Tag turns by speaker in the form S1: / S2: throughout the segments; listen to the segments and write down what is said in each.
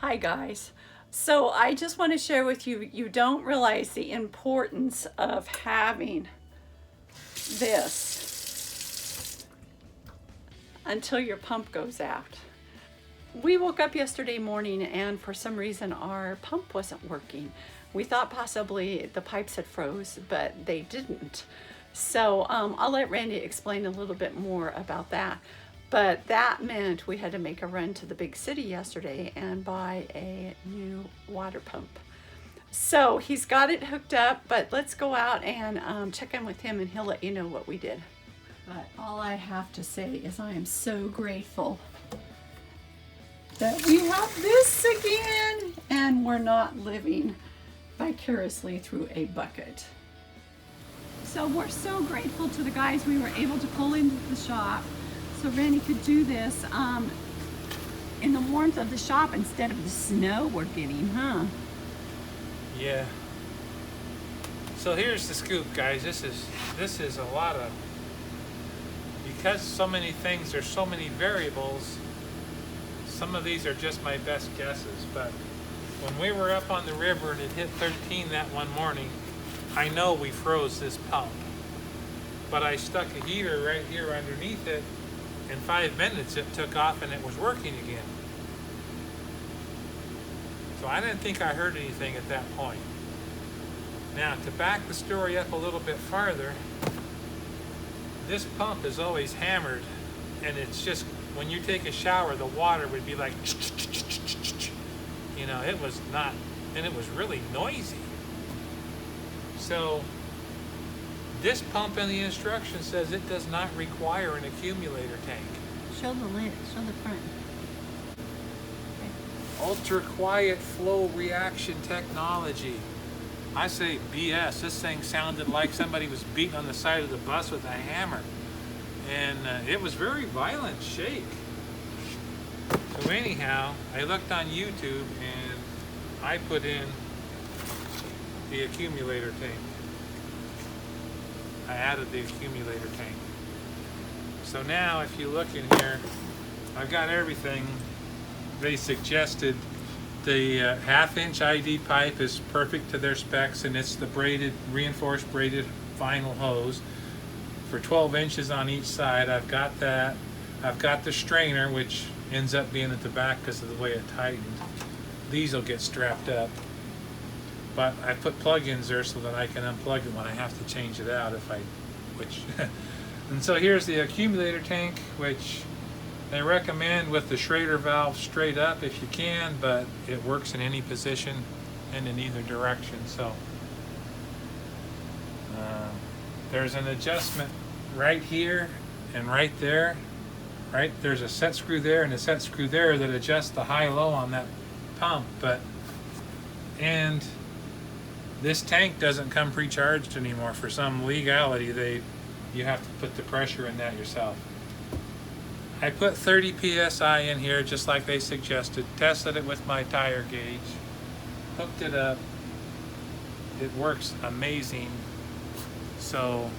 S1: Hi guys. So I just want to share with you, you don't realize the importance of having this until your pump goes out. We woke up yesterday morning and for some reason our pump wasn't working. We thought possibly the pipes had froze, but they didn't. So I'll let Randy explain a little bit more about that. But that meant we had to make a run to the big city yesterday and buy a new water pump. So he's got it hooked up, but let's go out and check in with him and he'll let you know what we did. But all I have to say is I am so grateful that we have this again and we're not living vicariously through a bucket. So we're so grateful to the guys we were able to pull into the shop so Randy could do this in the warmth of the shop instead of the snow we're getting, huh?
S2: Yeah. So here's the scoop, guys. This is a lot of, because so many things, there's so many variables, some of these are just my best guesses, but when we were up on the river and it hit 13 that one morning, I know we froze this pump. But I stuck a heater right here underneath it. In 5 minutes it took off and it was working again. So I didn't think I heard anything at that point. Now to back the story up a little bit farther, this pump is always hammered and it's just, when you take a shower the water would be like, you know, it was not, and it was really noisy. So this pump in the instruction says it does not require an accumulator tank.
S1: Show the lid, show the front. Okay.
S2: Ultra quiet flow reaction technology. I say BS. This thing sounded like somebody was beating on the side of the bus with a hammer. And it was very violent shake. So anyhow, I looked on YouTube and I put in the accumulator tank. I added the accumulator tank. So now if you look in here, I've got everything. They suggested the half-inch ID pipe is perfect to their specs, and it's the braided, reinforced braided vinyl hose for 12 inches on each side. I've got that. I've got the strainer, which ends up being at the back because of the way it tightened. These will get strapped up. But I put plug-ins there so that I can unplug it when I have to change it out if I, and so here's the accumulator tank, which they recommend with the Schrader valve straight up if you can, but it works in any position and in either direction. So there's an adjustment right here and right there. Right, there's a set screw there and a set screw there that adjusts the high-low on that pump, and this tank doesn't come pre-charged anymore. For some legality, you have to put the pressure in that yourself. I put 30 psi in here just like they suggested, tested it with my tire gauge, hooked it up. It works amazing. So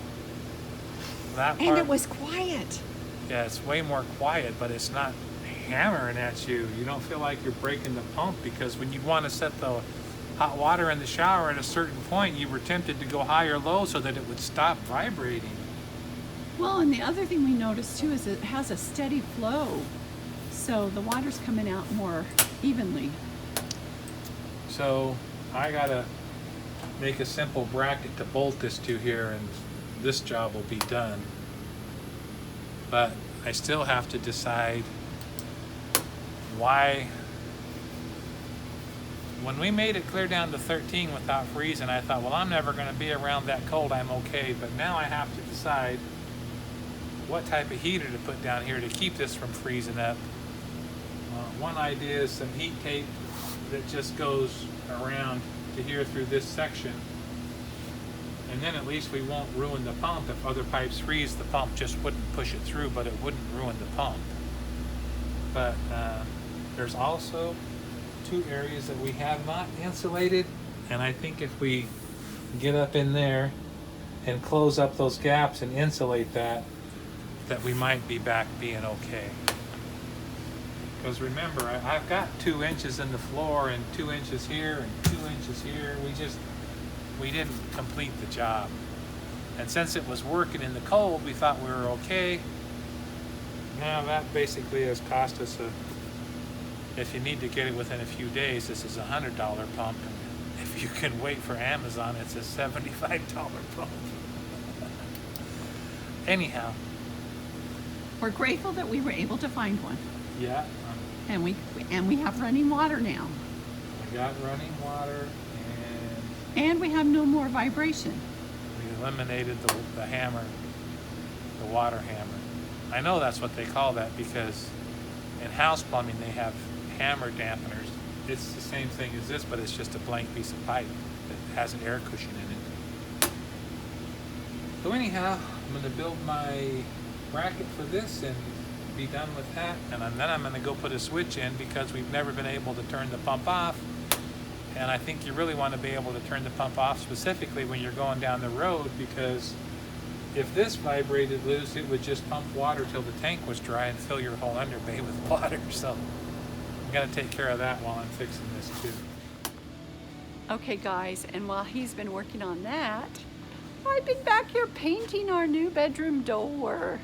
S2: that part,
S1: And it was quiet.
S2: yeah, it's way more quiet, but it's not hammering at you. You don't feel like you're breaking the pump, because when you want to set the hot water in the shower at a certain point, you were tempted to go high or low so that it would stop vibrating.
S1: Well, and the other thing we noticed too is it has a steady flow. So the water's coming out more evenly.
S2: So I gotta make a simple bracket to bolt this to here and this job will be done. But I still have to decide why. When we made it clear down to 13 without freezing, I thought, well, I'm never going to be around that cold, I'm okay. But now I have to decide what type of heater to put down here to keep this from freezing up. One idea is some heat tape that just goes around to here through this section. And then at least we won't ruin the pump. If other pipes freeze, the pump just wouldn't push it through, but it wouldn't ruin the pump. But there's also 2 areas that we have not insulated, and I think if we get up in there and close up those gaps and insulate that we might be back being okay. Because remember, I've got 2 inches in the floor and 2 inches here and 2 inches here. We didn't complete the job. And since it was working in the cold, we thought we were okay. Now that basically has cost us if you need to get it within a few days, this is a $100 pump. And if you can wait for Amazon, it's a $75 pump. Anyhow.
S1: We're grateful that we were able to find one.
S2: Yeah.
S1: And we have running water now.
S2: We got running water,
S1: and we have no more vibration.
S2: We eliminated the hammer, the water hammer. I know that's what they call that because in house plumbing they have hammer dampeners. It's the same thing as this, but it's just a blank piece of pipe that has an air cushion in it. So anyhow, I'm going to build my bracket for this and be done with that, and then I'm going to go put a switch in because we've never been able to turn the pump off. And I think you really want to be able to turn the pump off specifically when you're going down the road, because if this vibrated loose, it would just pump water till the tank was dry and fill your whole underbay with water. So I'm going to take care of that while I'm fixing this too. Okay guys, and while he's been working on that, I've been back here painting our new bedroom door.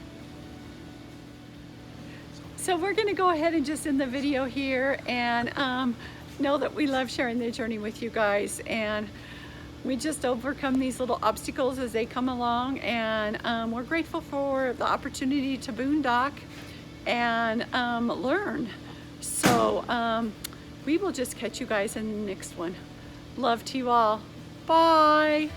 S2: So we're going to go ahead and just end the video here, and know that we love sharing the journey with you guys, and we just overcome these little obstacles as they come along, and we're grateful for the opportunity to boondock and learn. So we will just catch you guys in the next one. Love to you all. Bye.